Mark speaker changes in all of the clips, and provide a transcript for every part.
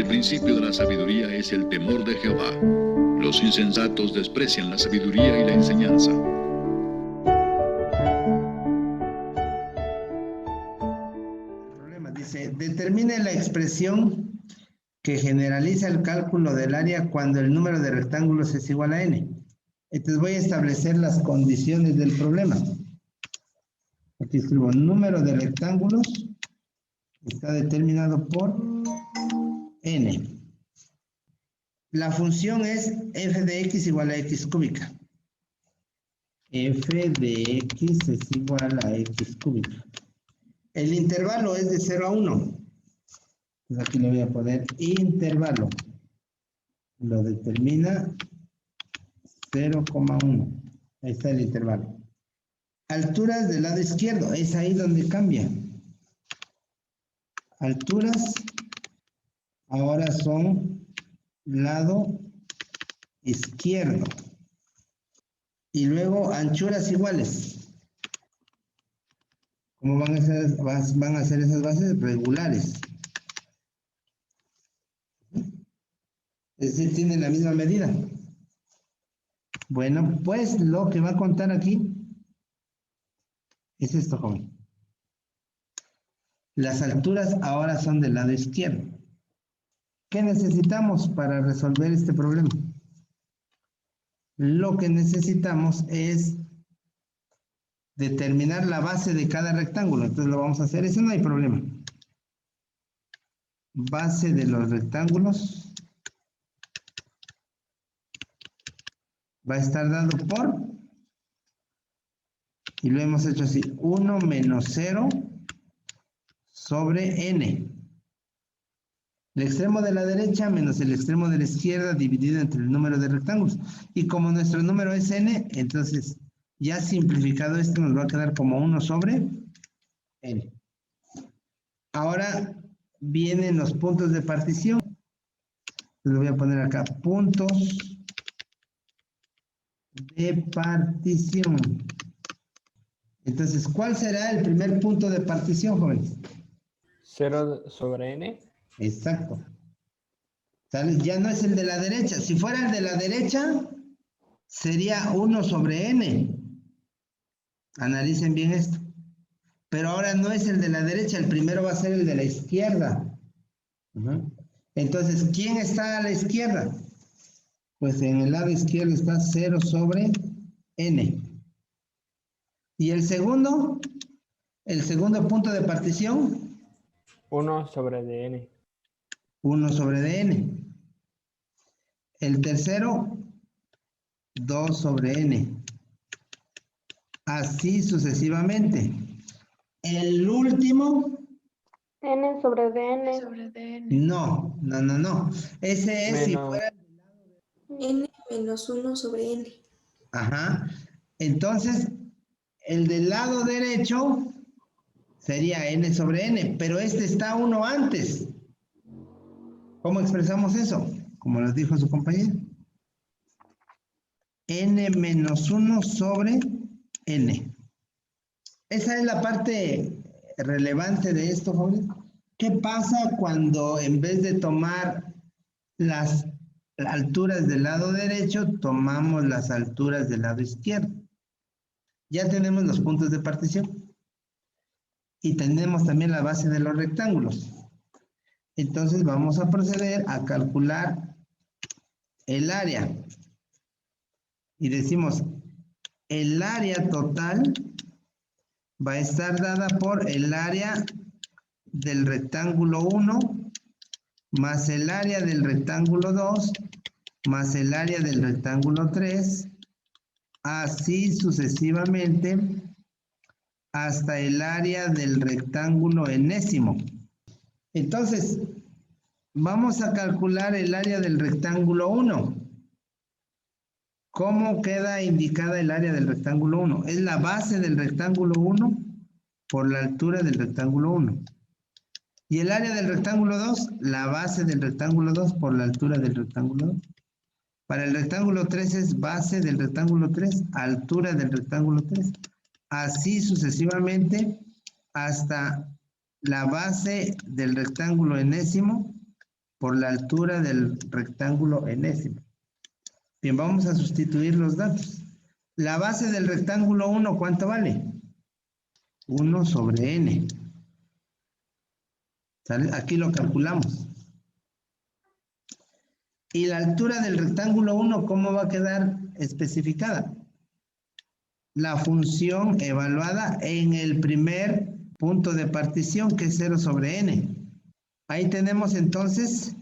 Speaker 1: El principio de la sabiduría es el temor de Jehová. Los insensatos desprecian la sabiduría y la enseñanza.
Speaker 2: El problema dice, determine la expresión que generaliza el cálculo del área cuando el número de rectángulos es igual a n. Entonces voy a establecer las condiciones del problema. Aquí escribo número de rectángulos está determinado por n. La función es f de x igual a x cúbica. F de x es igual a x cúbica. El intervalo es de 0 a 1. Entonces aquí le voy a poner intervalo. Lo determina 0,1. Ahí está el intervalo. Alturas del lado izquierdo. Es ahí donde cambia. Alturas ahora son lado izquierdo. Y luego anchuras iguales. ¿Cómo van a ser esas bases? Regulares. Es decir, tienen la misma medida. Bueno, pues lo que va a contar aquí es esto, joven. Las alturas ahora son del lado izquierdo. ¿Qué necesitamos para resolver este problema? Lo que necesitamos es determinar la base de cada rectángulo. Entonces lo vamos a hacer. Eso no hay problema. Base de los rectángulos va a estar dado por, y lo hemos hecho así, 1 menos 0 sobre n. El extremo de la derecha menos el extremo de la izquierda dividido entre el número de rectángulos. Y como nuestro número es n, entonces ya simplificado esto nos va a quedar como 1 sobre n. Ahora vienen los puntos de partición. Les voy a poner acá puntos de partición. Entonces, ¿cuál será el primer punto de partición, jóvenes?
Speaker 3: 0 sobre n.
Speaker 2: Exacto. ¿Sale? Ya no es el de la derecha. Si fuera el de la derecha, sería 1 sobre n. Analicen bien esto. Pero ahora no es el de la derecha, el primero va a ser el de la izquierda. Entonces, ¿quién está a la izquierda? Pues en el lado izquierdo está 0 sobre n. ¿Y el segundo? El segundo punto de partición.
Speaker 3: 1 sobre dn.
Speaker 2: 1 sobre dn. El tercero, 2 sobre n. Así sucesivamente. El último.
Speaker 4: N sobre dn.
Speaker 2: No. Ese es si fuera.
Speaker 5: N menos 1 sobre n.
Speaker 2: Ajá. Entonces, el del lado derecho sería n sobre n, pero este está 1 antes. ¿Cómo expresamos eso? Como nos dijo su compañero. N menos 1 sobre n. Esa es la parte relevante de esto, jóvenes. ¿Qué pasa cuando en vez de tomar las alturas del lado derecho, tomamos las alturas del lado izquierdo? Ya tenemos los puntos de partición. Y tenemos también la base de los rectángulos. Entonces vamos a proceder a calcular el área. Y decimos, el área total va a estar dada por el área del rectángulo 1 más el área del rectángulo 2 más el área del rectángulo 3, así sucesivamente hasta el área del rectángulo enésimo. Entonces, vamos a calcular el área del rectángulo 1. ¿Cómo queda indicada el área del rectángulo 1? Es la base del rectángulo 1 por la altura del rectángulo 1. ¿Y el área del rectángulo 2? La base del rectángulo 2 por la altura del rectángulo 2. Para el rectángulo 3 es base del rectángulo 3, altura del rectángulo 3. Así sucesivamente hasta la base del rectángulo enésimo por la altura del rectángulo enésimo. Bien, vamos a sustituir los datos. La base del rectángulo 1, ¿cuánto vale? 1 sobre n. ¿Sale? Aquí lo calculamos. Y la altura del rectángulo 1, ¿cómo va a quedar especificada? La función evaluada en el primer punto de partición, que es 0 sobre n. Ahí tenemos entonces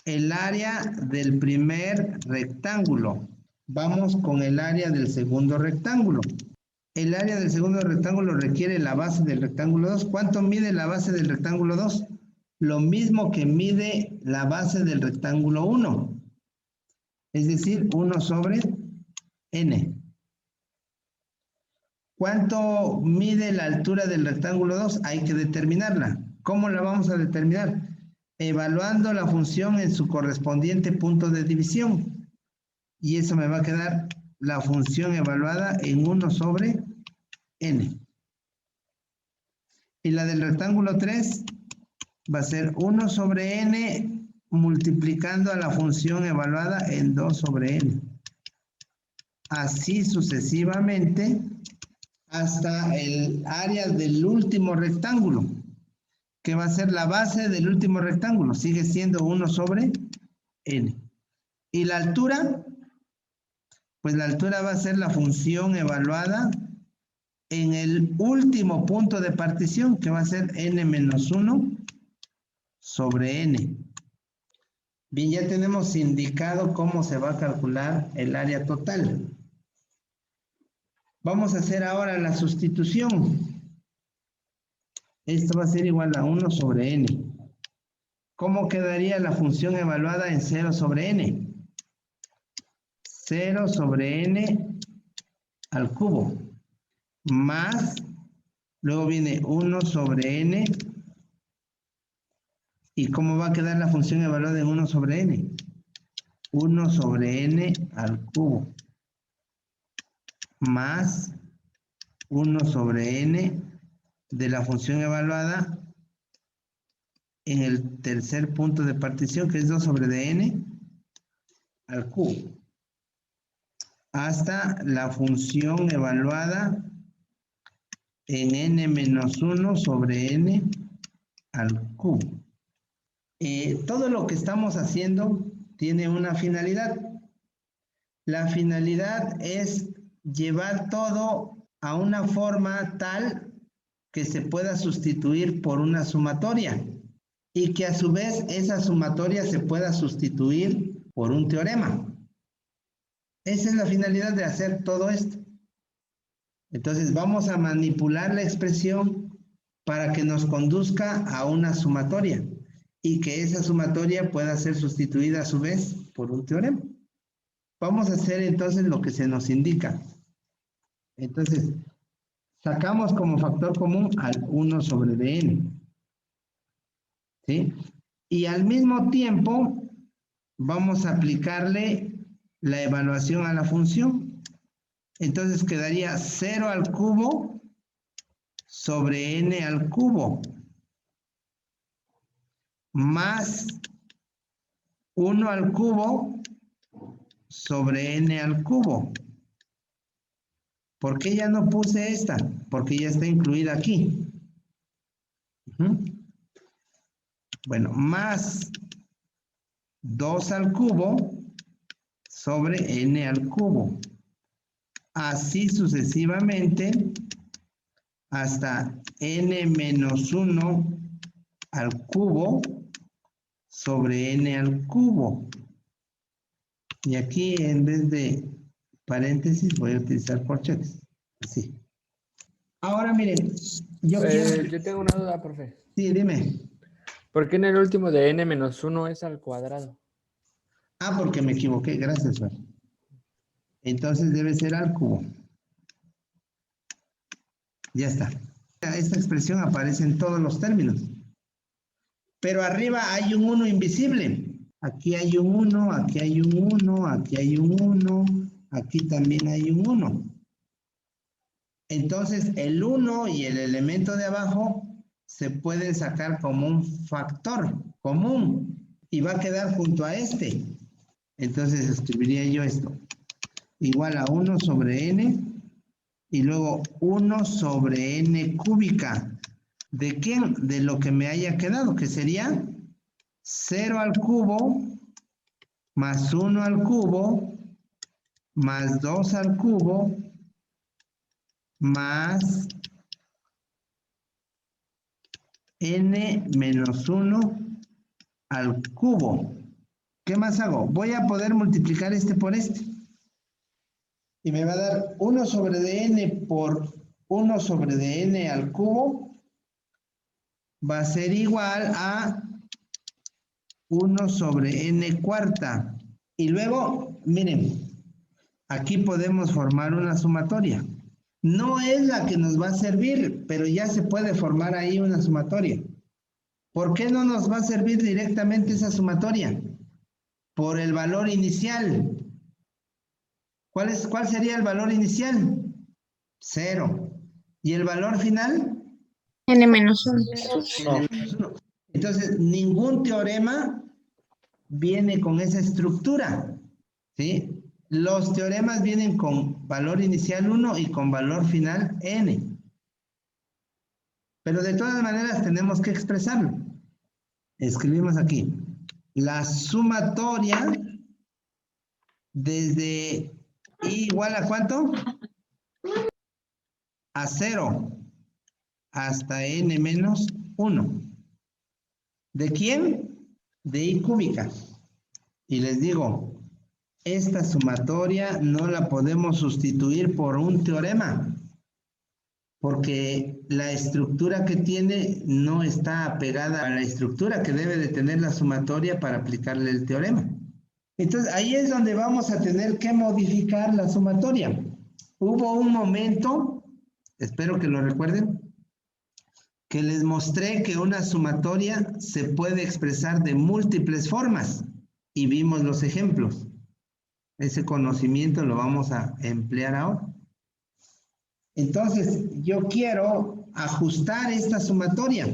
Speaker 2: el área del primer rectángulo. Vamos con el área del segundo rectángulo. El área del segundo rectángulo requiere la base del rectángulo 2. ¿Cuánto mide la base del rectángulo 2? Lo mismo que mide la base del rectángulo 1. Es decir, 1 sobre n. ¿Cuánto mide la altura del rectángulo 2? Hay que determinarla. ¿Cómo la vamos a determinar? Evaluando la función en su correspondiente punto de división. Y eso me va a quedar la función evaluada en 1 sobre n. Y la del rectángulo 3 va a ser 1 sobre n multiplicando a la función evaluada en 2 sobre n. Así sucesivamente hasta el área del último rectángulo, que va a ser la base del último rectángulo. Sigue siendo 1 sobre n. ¿Y la altura? Pues la altura va a ser la función evaluada en el último punto de partición, que va a ser n menos 1 sobre n. Bien, ya tenemos indicado cómo se va a calcular el área total. Vamos a hacer ahora la sustitución. Esto va a ser igual a 1 sobre n. ¿Cómo quedaría la función evaluada en 0 sobre n? 0 sobre n al cubo. Más, luego viene 1 sobre n. ¿Y cómo va a quedar la función evaluada en 1 sobre n? 1 sobre n al cubo. Más 1 sobre n de la función evaluada en el tercer punto de partición, que es 2 sobre n al cubo. Hasta la función evaluada en n menos 1 sobre n al cubo. Todo lo que estamos haciendo tiene una finalidad. La finalidad es llevar todo a una forma tal que se pueda sustituir por una sumatoria y que a su vez esa sumatoria se pueda sustituir por un teorema. Esa es la finalidad de hacer todo esto. Entonces vamos a manipular la expresión para que nos conduzca a una sumatoria y que esa sumatoria pueda ser sustituida a su vez por un teorema. Vamos a hacer entonces lo que se nos indica. Entonces, sacamos como factor común al 1 sobre dn. ¿Sí? Y al mismo tiempo, vamos a aplicarle la evaluación a la función. Entonces quedaría 0 al cubo sobre n al cubo. Más 1 al cubo sobre n al cubo. ¿Por qué ya no puse esta? Porque ya está incluida aquí. Bueno, más 2 al cubo sobre n al cubo. Así sucesivamente hasta n menos 1 al cubo sobre n al cubo. Y aquí en vez de paréntesis voy a utilizar corchetes. Así. Ahora miren, yo
Speaker 3: tengo una duda, profe.
Speaker 2: Sí, dime.
Speaker 3: ¿Por qué en el último de n menos 1 es al cuadrado?
Speaker 2: Ah, porque me equivoqué. Gracias, Fer. Entonces debe ser al cubo. Ya está. Esta expresión aparece en todos los términos. Pero arriba hay un 1 invisible. Aquí hay un 1, aquí hay un 1, aquí hay un 1, aquí también hay un 1. Entonces, el 1 y el elemento de abajo se pueden sacar como un factor común. y va a quedar junto a este. Entonces escribiría yo esto. Igual a 1 sobre n y luego 1 sobre n cúbica. ¿De quién? De lo que me haya quedado, que sería 0 al cubo más 1 al cubo más 2 al cubo más n menos 1 al cubo. ¿Qué más hago? Voy a poder multiplicar este por este. Y me va a dar 1 sobre dn por 1 sobre dn al cubo. Va a ser igual a 1 sobre n cuarta. Y luego, miren, aquí podemos formar una sumatoria. No es la que nos va a servir, pero ya se puede formar ahí una sumatoria. ¿Por qué no nos va a servir directamente esa sumatoria? Por el valor inicial. ¿Cuál sería el valor inicial? 0. ¿Y el valor final?
Speaker 6: N menos 1.
Speaker 2: N menos 1. Entonces, ningún teorema viene con esa estructura, ¿sí? Los teoremas vienen con valor inicial 1 y con valor final n. Pero de todas maneras tenemos que expresarlo. Escribimos aquí. La sumatoria desde i igual a ¿cuánto? A 0 hasta n menos 1. ¿De quién? De i cúbica. Y les digo, esta sumatoria no la podemos sustituir por un teorema, porque la estructura que tiene no está apegada a la estructura que debe de tener la sumatoria para aplicarle el teorema. Entonces, ahí es donde vamos a tener que modificar la sumatoria. Hubo un momento, espero que lo recuerden, que les mostré que una sumatoria se puede expresar de múltiples formas y vimos los ejemplos. Ese conocimiento lo vamos a emplear ahora. Entonces, yo quiero ajustar esta sumatoria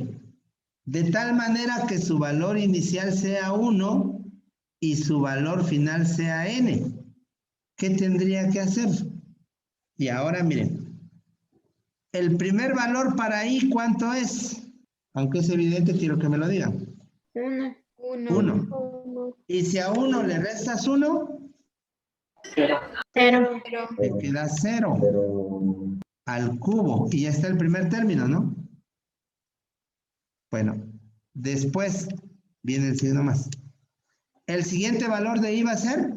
Speaker 2: de tal manera que su valor inicial sea 1 y su valor final sea n. ¿Qué tendría que hacer? Y ahora miren, el primer valor para i, ¿cuánto es? Aunque es evidente, quiero que me lo digan.
Speaker 4: 1.
Speaker 2: 1. Y si a 1 le restas 1,
Speaker 6: 0.
Speaker 2: te queda 0 al cubo. Y ya está el primer término, ¿no? Bueno, después viene el signo más. El siguiente valor de i va a ser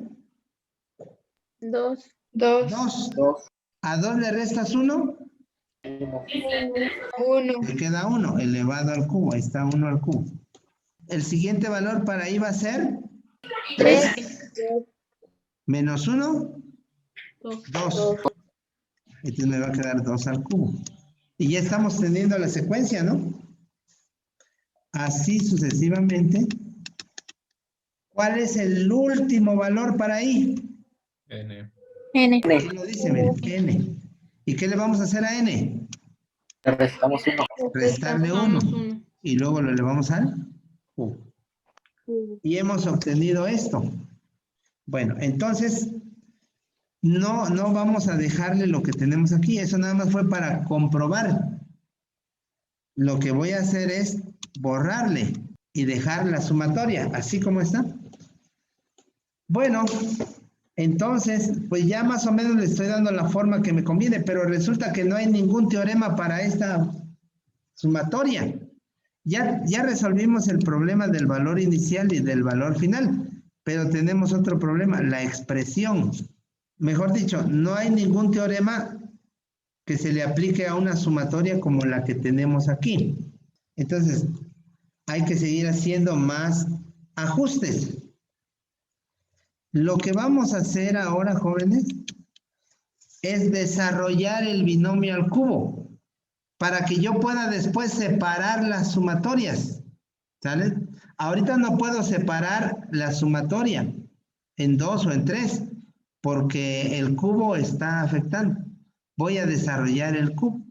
Speaker 4: 2.
Speaker 2: 2. ¿A 2 le restas 1?
Speaker 4: 1.
Speaker 2: Te queda 1 elevado al cubo. Ahí está 1 al cubo. El siguiente valor para i va a ser
Speaker 4: 3.
Speaker 2: menos 1, 2. Entonces me va a quedar 2 al cubo. Y ya estamos teniendo la secuencia, ¿no? Así sucesivamente. ¿Cuál es el último valor para i?
Speaker 3: N.
Speaker 6: N.
Speaker 2: Aquí lo dice, miren, n. ¿Y qué le vamos a hacer a n?
Speaker 7: Le restamos 1.
Speaker 2: Restarle 1. Y luego lo elevamos al q. Y hemos obtenido esto. Bueno, entonces, no vamos a dejarle lo que tenemos aquí. Eso nada más fue para comprobar. Lo que voy a hacer es borrarle y dejar la sumatoria, así como está. Bueno, entonces, pues ya más o menos le estoy dando la forma que me conviene, pero resulta que no hay ningún teorema para esta sumatoria. Ya resolvimos el problema del valor inicial y del valor final, pero tenemos otro problema, la expresión. Mejor dicho, no hay ningún teorema que se le aplique a una sumatoria como la que tenemos aquí. Entonces, hay que seguir haciendo más ajustes. Lo que vamos a hacer ahora, jóvenes, es desarrollar el binomio al cubo para que yo pueda después separar las sumatorias. ¿Sale? Ahorita no puedo separar la sumatoria en 2 o en 3 porque el cubo está afectando. Voy a desarrollar el cubo.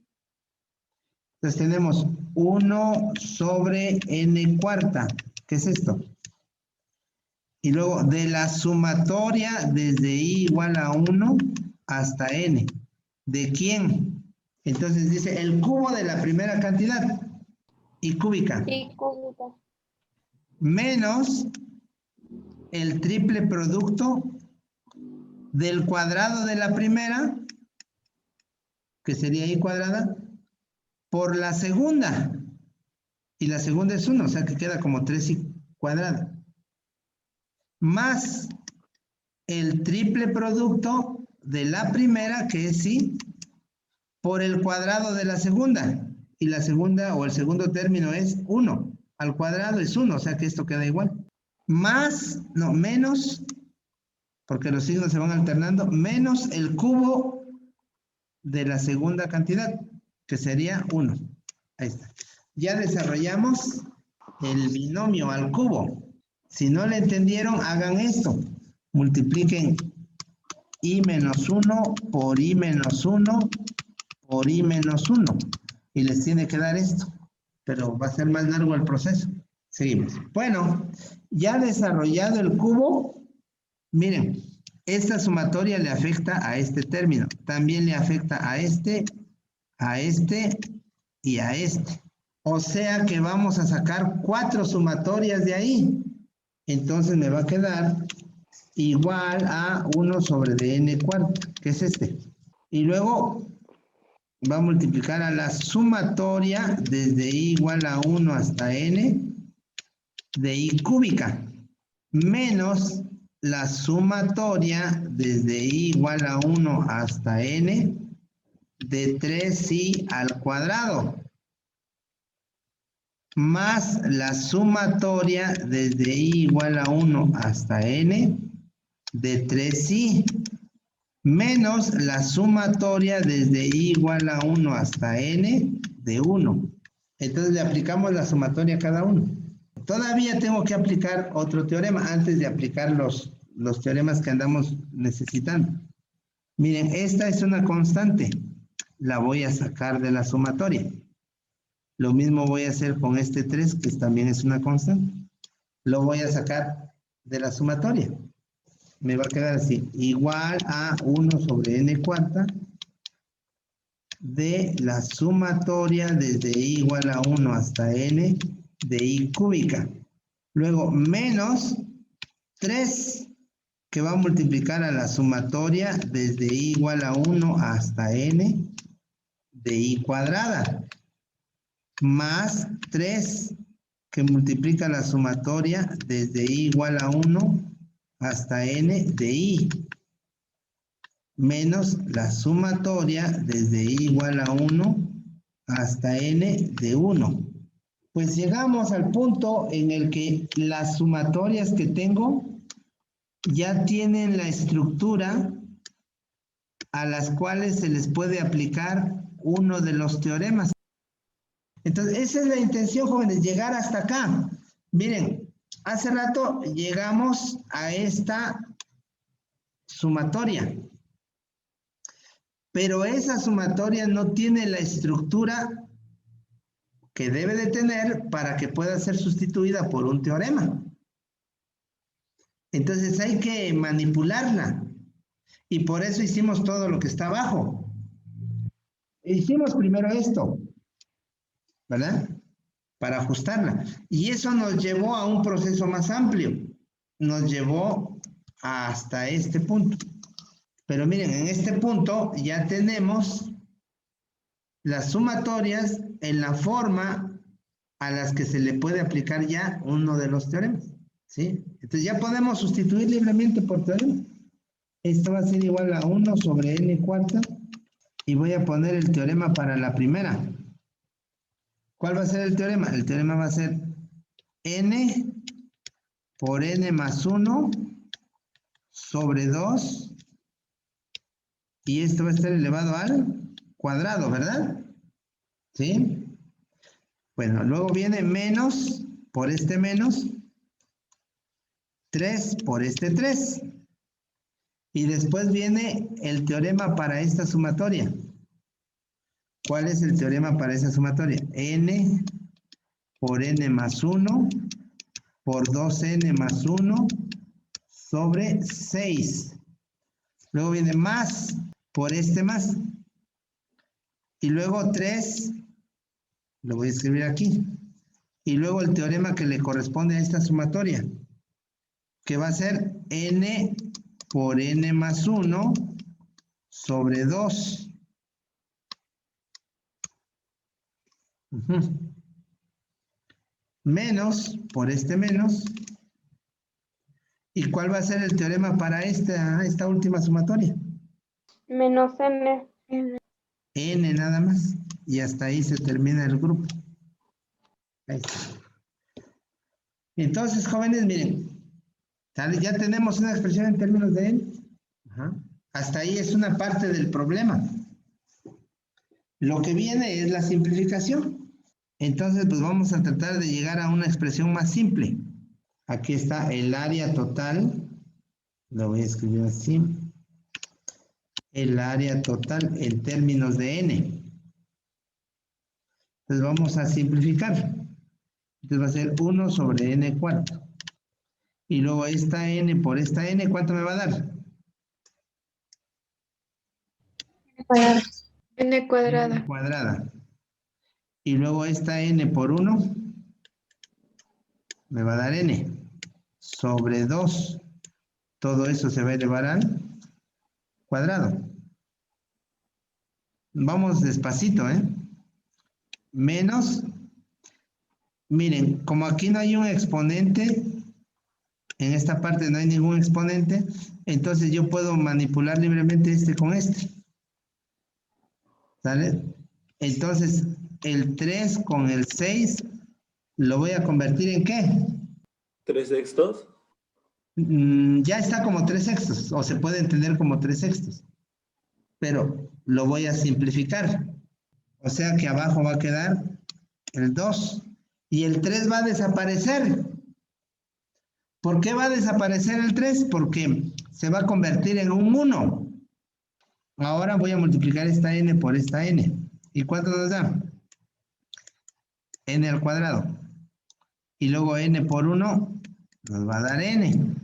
Speaker 2: Entonces tenemos 1 sobre n cuarta. ¿Qué es esto? Y luego de la sumatoria desde i igual a 1 hasta n. ¿De quién? Entonces dice el cubo de la primera cantidad, i cúbica,
Speaker 4: Y cúbica.
Speaker 2: menos el triple producto del cuadrado de la primera, que sería i cuadrada, por la segunda. Y la segunda es 1, o sea que queda como 3i cuadrada. Más el triple producto de la primera, que es i, por el cuadrado de la segunda. Y la segunda o el segundo término es 1. Al cuadrado es 1, o sea que esto queda igual. Más, no, menos, porque los signos se van alternando, menos el cubo de la segunda cantidad, que sería 1. Ahí está. Ya desarrollamos el binomio al cubo. Si no le entendieron, hagan esto. Multipliquen i menos 1 por i menos 1 por i menos 1. Y les tiene que dar esto. Pero va a ser más largo el proceso. Seguimos. Bueno, ya desarrollado el cubo, miren, esta sumatoria le afecta a este término. También le afecta a este y a este. O sea que vamos a sacar 4 sumatorias de ahí. Entonces me va a quedar igual a 1 sobre dn cuarta, que es este. Y luego va a multiplicar a la sumatoria desde i igual a 1 hasta n de i cúbica, menos la sumatoria desde i igual a 1 hasta n de 3i al cuadrado, más la sumatoria desde i igual a 1 hasta n de 3i, menos la sumatoria desde i igual a 1 hasta n de 1. Entonces le aplicamos la sumatoria a cada uno. Todavía tengo que aplicar otro teorema antes de aplicar los teoremas que andamos necesitando. Miren, esta es una constante. La voy a sacar de la sumatoria. Lo mismo voy a hacer con este 3, que también es una constante. Lo voy a sacar de la sumatoria. Me va a quedar así. Igual a 1 sobre n cuarta de la sumatoria desde i igual a 1 hasta n de i cúbica. Luego menos 3 que va a multiplicar a la sumatoria desde i igual a 1 hasta n de i cuadrada. Más 3 que multiplica la sumatoria desde i igual a 1 hasta n de i. Menos la sumatoria desde i igual a 1 hasta n de 1. Pues llegamos al punto en el que las sumatorias que tengo ya tienen la estructura a las cuales se les puede aplicar uno de los teoremas. Entonces, esa es la intención, jóvenes, llegar hasta acá. Miren, hace rato llegamos a esta sumatoria. Pero esa sumatoria no tiene la estructura que debe de tener para que pueda ser sustituida por un teorema. Entonces hay que manipularla. Y por eso hicimos todo lo que está abajo. Hicimos primero esto, ¿verdad? Para ajustarla. Y eso nos llevó a un proceso más amplio. Nos llevó hasta este punto. Pero miren, en este punto ya tenemos las sumatorias en la forma a las que se le puede aplicar ya uno de los teoremas, ¿sí? Entonces ya podemos sustituir libremente por teorema. Esto va a ser igual a 1 sobre n cuarta y voy a poner el teorema para la primera. ¿Cuál va a ser el teorema? El teorema va a ser n por n más 1 sobre 2 y esto va a estar elevado al cuadrado, ¿verdad? ¿Sí? Bueno, luego viene menos por este menos 3 por este 3 y después viene el teorema para esta sumatoria. ¿Cuál es el teorema para esa sumatoria? N por n más 1 por 2n más 1 sobre 6. Luego viene más por este más. Y luego 3, lo voy a escribir aquí. Y luego el teorema que le corresponde a esta sumatoria, que va a ser n por n más 1 sobre 2. Menos, por este menos. ¿Y cuál va a ser el teorema para esta última sumatoria?
Speaker 4: Menos n.
Speaker 2: N nada más. Y hasta ahí se termina el grupo. Ahí está. Entonces, jóvenes, miren. Ya tenemos una expresión en términos de n. Hasta ahí es una parte del problema. Lo que viene es la simplificación. Entonces, pues vamos a tratar de llegar a una expresión más simple. Aquí está el área total. Lo voy a escribir así. El área total en términos de n. Entonces vamos a simplificar. Entonces va a ser 1 sobre n cuarto. Y luego esta n por esta n, ¿cuánto me va a dar?
Speaker 4: N cuadrada.
Speaker 2: N cuadrada. Y luego esta n por 1 me va a dar n sobre 2. Todo eso se va a elevar al cuadrado. Vamos despacito, Menos, miren, como aquí no hay un exponente, en esta parte no hay ningún exponente, entonces yo puedo manipular libremente este con este. ¿Sale? Entonces, el 3 con el 6 lo voy a convertir ¿en qué?
Speaker 8: 3 sextos.
Speaker 2: Ya está como 3 sextos, o se puede entender como 3 sextos. Pero lo voy a simplificar. O sea que abajo va a quedar el 2. Y el 3 va a desaparecer. ¿Por qué va a desaparecer el 3? Porque se va a convertir en un 1. Ahora voy a multiplicar esta n por esta n. ¿Y cuánto nos da? N al cuadrado. Y luego n por 1 nos va a dar n.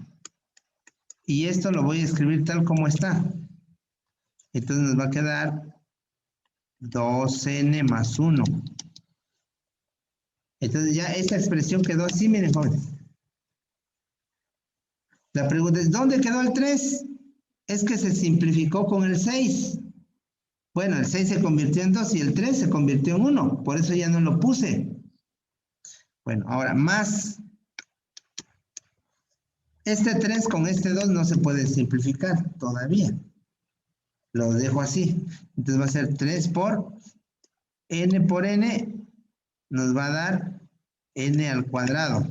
Speaker 2: Y esto lo voy a escribir tal como está. Entonces nos va a quedar 2n más 1. Entonces ya esta expresión quedó así, miren, jóvenes. La pregunta es, ¿dónde quedó el 3? Es que se simplificó con el 6. Bueno, el 6 se convirtió en 2 y el 3 se convirtió en 1. Por eso ya no lo puse. Bueno, ahora más. Este 3 con este 2 no se puede simplificar todavía. Lo dejo así. Entonces va a ser 3 por n nos va a dar n al cuadrado.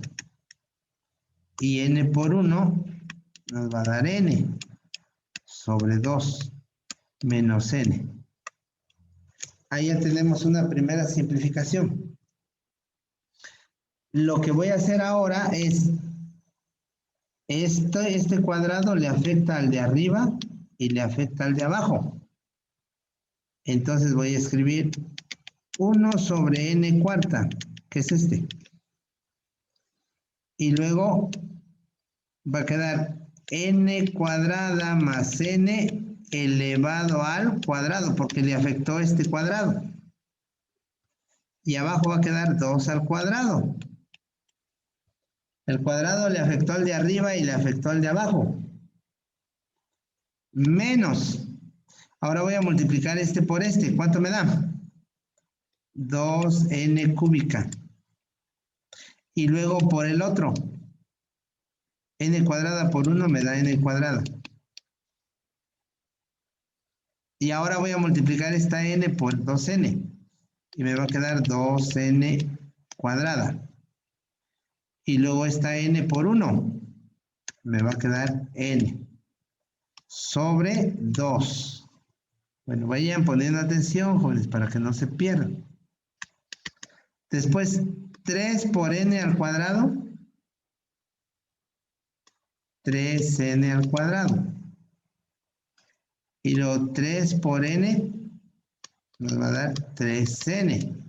Speaker 2: Y n por 1 nos va a dar n sobre 2 menos n. Ahí ya tenemos una primera simplificación. Lo que voy a hacer ahora es este cuadrado le afecta al de arriba y le afecta al de abajo. Entonces voy a escribir 1 sobre n cuarta, que es este. Y luego va a quedar n cuadrada más n elevado al cuadrado, porque le afectó este cuadrado. Y abajo va a quedar 2 al cuadrado. El cuadrado le afectó al de arriba y le afectó al de abajo. Menos. Ahora voy a multiplicar este por este. ¿Cuánto me da? 2n cúbica. Y luego por el otro. N cuadrada por 1 me da n cuadrada. Y ahora voy a multiplicar esta n por 2n. Y me va a quedar 2n cuadrada. Y luego esta n por 1 me va a quedar n sobre 2. Bueno, vayan poniendo atención, jóvenes, para que no se pierdan. Después, 3 por n al cuadrado. 3n al cuadrado. Y luego 3 por n nos va a dar 3n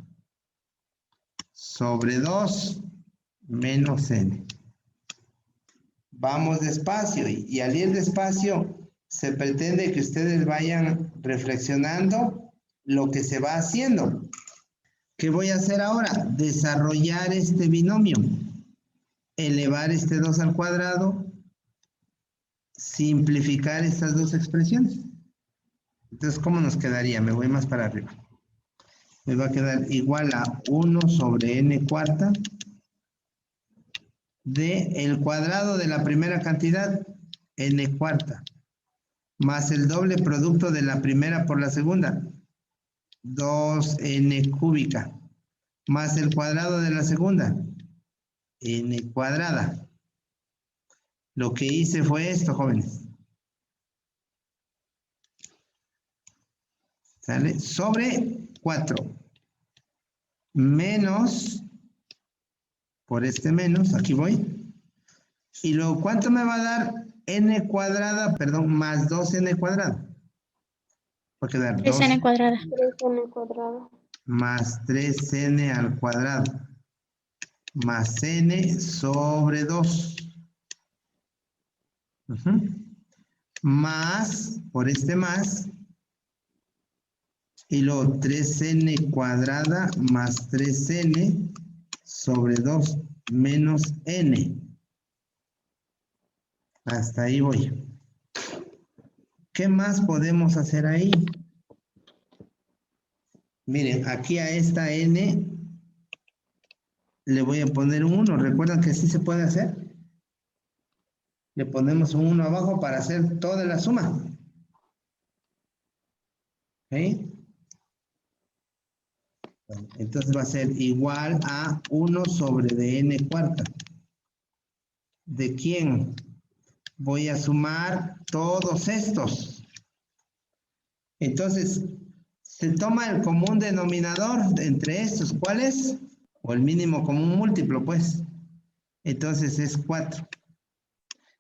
Speaker 2: sobre 2 menos n. Vamos despacio y al ir despacio se pretende que ustedes vayan reflexionando lo que se va haciendo. ¿Qué voy a hacer ahora? Desarrollar este binomio. Elevar este 2 al cuadrado. Simplificar estas dos expresiones. Entonces, ¿cómo nos quedaría? Me voy más para arriba. Me va a quedar igual a 1 sobre n cuarta de el cuadrado de la primera cantidad, n cuarta, más el doble producto de la primera por la segunda, 2n cúbica, más el cuadrado de la segunda, n cuadrada. Lo que hice fue esto, jóvenes. ¿Sale? Sobre 4 menos, por este menos, aquí voy. Y luego, ¿cuánto me va a dar n cuadrada, perdón, más 2n cuadrado? Va a quedar
Speaker 6: 3n cuadrada.
Speaker 4: 3n cuadrado.
Speaker 2: más 3n al cuadrado más n sobre 2. Más, por este más, y luego 3n cuadrada más 3n sobre 2 menos n. Hasta ahí voy. ¿Qué más podemos hacer ahí? Miren, aquí a esta n le voy a poner un 1. ¿Recuerdan que sí se puede hacer? Le ponemos un 1 abajo para hacer toda la suma. ¿Ok? Entonces va a ser igual a 1 sobre de n cuarta. ¿De quién? Voy a sumar todos estos. Entonces, se toma el común denominador entre estos. ¿Cuál es? O el mínimo común múltiplo, pues. Entonces es 4.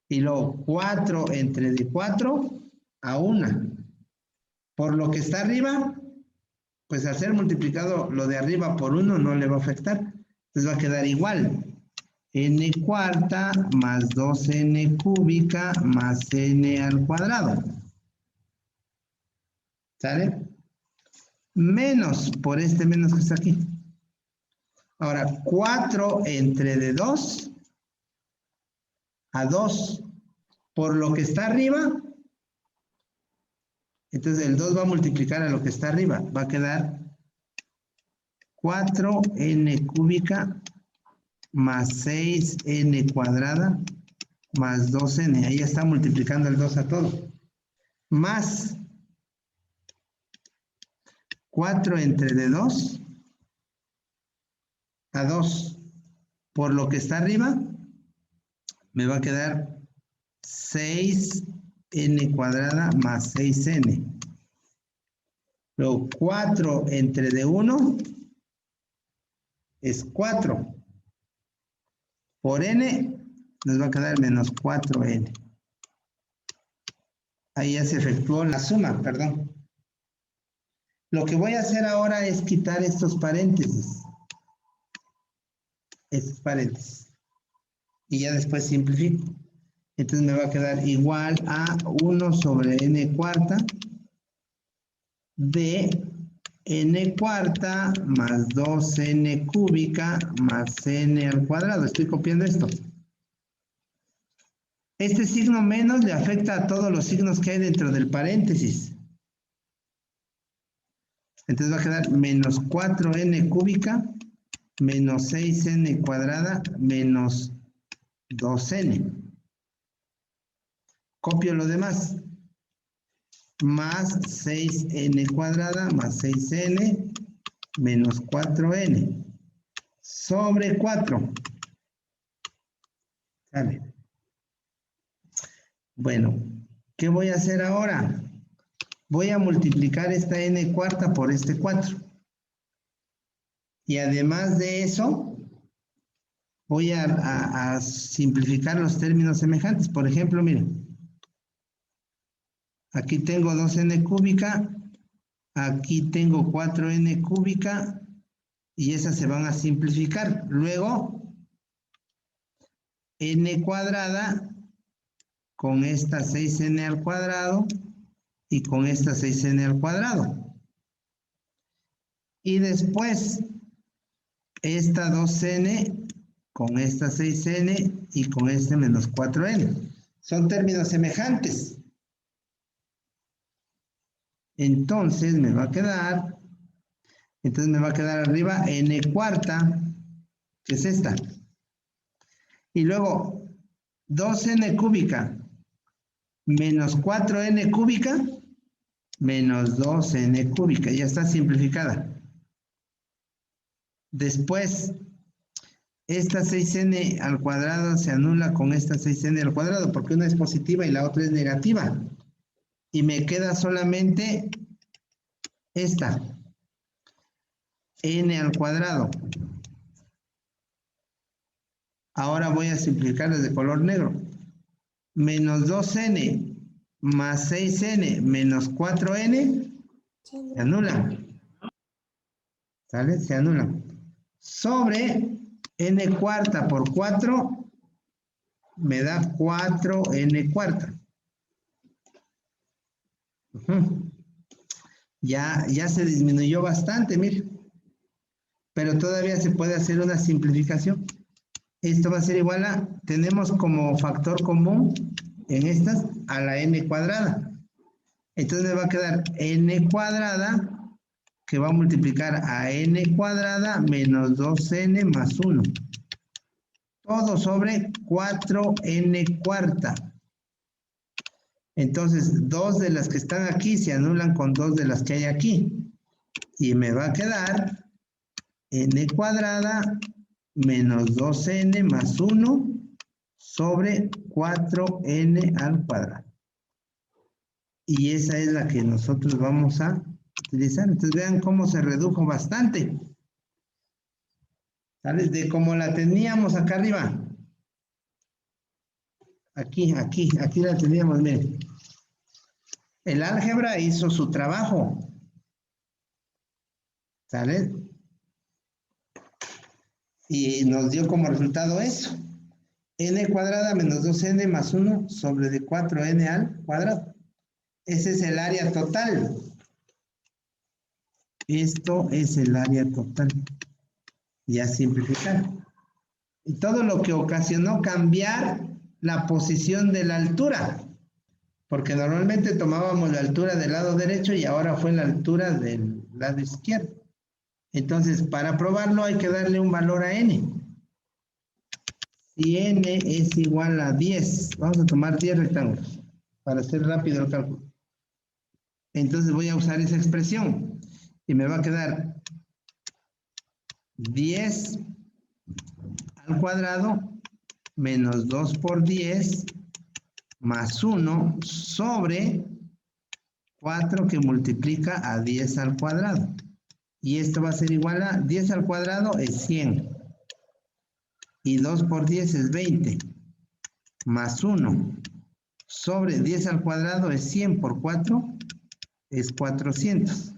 Speaker 2: Y luego 4 entre de 4 a 1. Por lo que está arriba, pues al ser multiplicado lo de arriba por 1 no le va a afectar. Entonces va a quedar igual. N cuarta más 2n cúbica más n al cuadrado. ¿Sale? Menos por este menos que está aquí. Ahora, 4 entre de 2 a 2 por lo que está arriba. Entonces el 2 va a multiplicar a lo que está arriba. Va a quedar 4n cúbica más 6n cuadrada más 2n. Ahí está multiplicando el 2 a todo. Más 4 entre de 2 a 2 por lo que está arriba. Me va a quedar 6n cuadrada más 6n. Luego 4 entre de 1 es 4. Por n nos va a quedar menos 4n. Ahí ya se efectuó la suma, perdón. Lo que voy a hacer ahora es quitar estos paréntesis. Estos paréntesis. Y ya después simplifico. Entonces me va a quedar igual a 1 sobre n cuarta de n cuarta más 2n cúbica más n al cuadrado. Estoy copiando esto. Este signo menos le afecta a todos los signos que hay dentro del paréntesis. Entonces va a quedar menos 4n cúbica menos 6n cuadrada menos 2n. Copio lo demás. Más 6n cuadrada más 6n menos 4n sobre 4. ¿Sale? Bueno, ¿qué voy a hacer ahora? Voy a multiplicar esta n cuarta por este 4. Y además de eso, voy a simplificar los términos semejantes. Por ejemplo, miren. Aquí tengo 2n cúbica, aquí tengo 4n cúbica y esas se van a simplificar. Luego, n cuadrada con esta 6n al cuadrado y con esta 6n al cuadrado. Y después esta 2n con esta 6n y con este menos 4n. Son términos semejantes. Entonces me va a quedar arriba n cuarta, que es esta. Y luego 2n cúbica menos 4n cúbica menos 2n cúbica. Ya está simplificada. Después, esta 6n al cuadrado se anula con esta 6n al cuadrado porque una es positiva y la otra es negativa. Y me queda solamente esta, n al cuadrado. Ahora voy a simplificarles de color negro. Menos 2n más 6n menos 4n se anulan. ¿Sale? Se anulan. Sobre n cuarta por 4 me da 4n cuarta. Ya se disminuyó bastante, mire. Pero todavía se puede hacer una simplificación. Esto va a ser igual a, tenemos como factor común en estas a la n cuadrada. Entonces me va a quedar n cuadrada que va a multiplicar a n cuadrada menos 2n más 1. Todo sobre 4n cuarta. Entonces, 2 de las que están aquí se anulan con 2 de las que hay aquí. Y me va a quedar n cuadrada menos 2n más 1 sobre 4n al cuadrado. Y esa es la que nosotros vamos a utilizar. Entonces vean cómo se redujo bastante. ¿Sabes? De como la teníamos acá arriba. Aquí la teníamos, miren. El álgebra hizo su trabajo. ¿Sale? Y nos dio como resultado eso. N cuadrada menos 2n más 1 sobre de 4n al cuadrado. Ese es el área total. Esto es el área total. Ya simplificar. Y todo lo que ocasionó cambiar la posición de la altura. Porque normalmente tomábamos la altura del lado derecho y ahora fue la altura del lado izquierdo. Entonces, para probarlo hay que darle un valor a n. Si n es igual a 10, vamos a tomar 10 rectángulos para hacer rápido el cálculo. Entonces voy a usar esa expresión y me va a quedar 10 al cuadrado menos 2 por 10 más 1 sobre 4 que multiplica a 10 al cuadrado. Y esto va a ser igual a 10 al cuadrado es 100. Y 2 por 10 es 20. Más 1 sobre 10 al cuadrado es 100 por 4 es 400.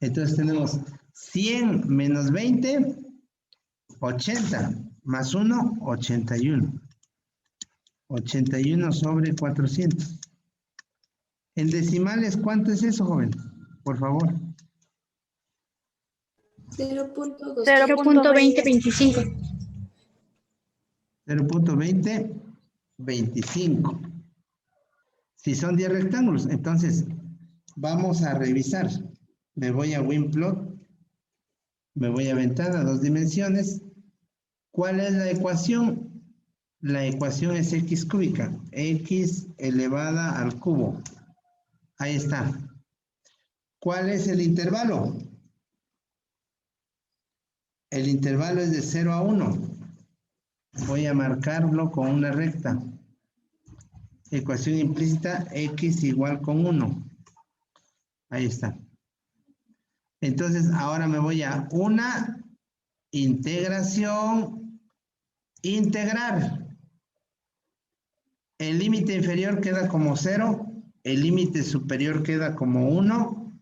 Speaker 2: Entonces tenemos 100 menos 20, 80. Más 1, 81. 81 sobre 400. En decimales, ¿cuánto es eso, joven? Por favor.
Speaker 6: 0.2025.
Speaker 2: 0.2025. Si son 10 rectángulos, entonces vamos a revisar. Me voy a WinPlot. Me voy a ventana, 2 dimensiones. ¿Cuál es la ecuación? La ecuación es x cúbica. X elevada al cubo. Ahí está. ¿Cuál es el intervalo? El intervalo es de 0 a 1. Voy a marcarlo con una recta. Ecuación implícita, x igual con 1. Ahí está. Entonces, ahora me voy a una integración, integrar. El límite inferior queda como 0. El límite superior queda como 1.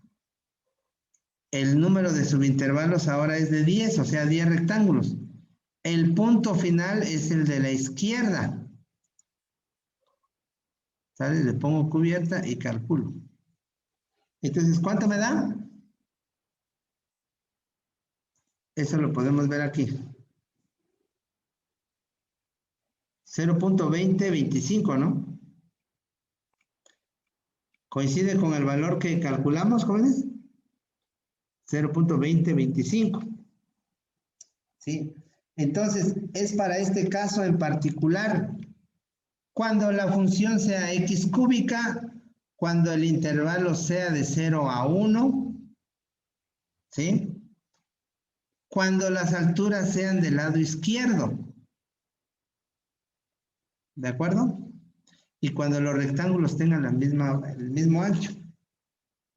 Speaker 2: El número de subintervalos ahora es de 10, o sea, 10 rectángulos. El punto final es el de la izquierda. ¿Sale? Le pongo cubierta y calculo. Entonces, ¿cuánto me da? Eso lo podemos ver aquí. 0.2025, ¿no? ¿Coincide con el valor que calculamos, jóvenes? 0.2025. ¿Sí? Entonces, es para este caso en particular. Cuando la función sea x cúbica, cuando el intervalo sea de 0 a 1, ¿sí? Cuando las alturas sean del lado izquierdo, ¿de acuerdo? Y cuando los rectángulos tengan el mismo ancho.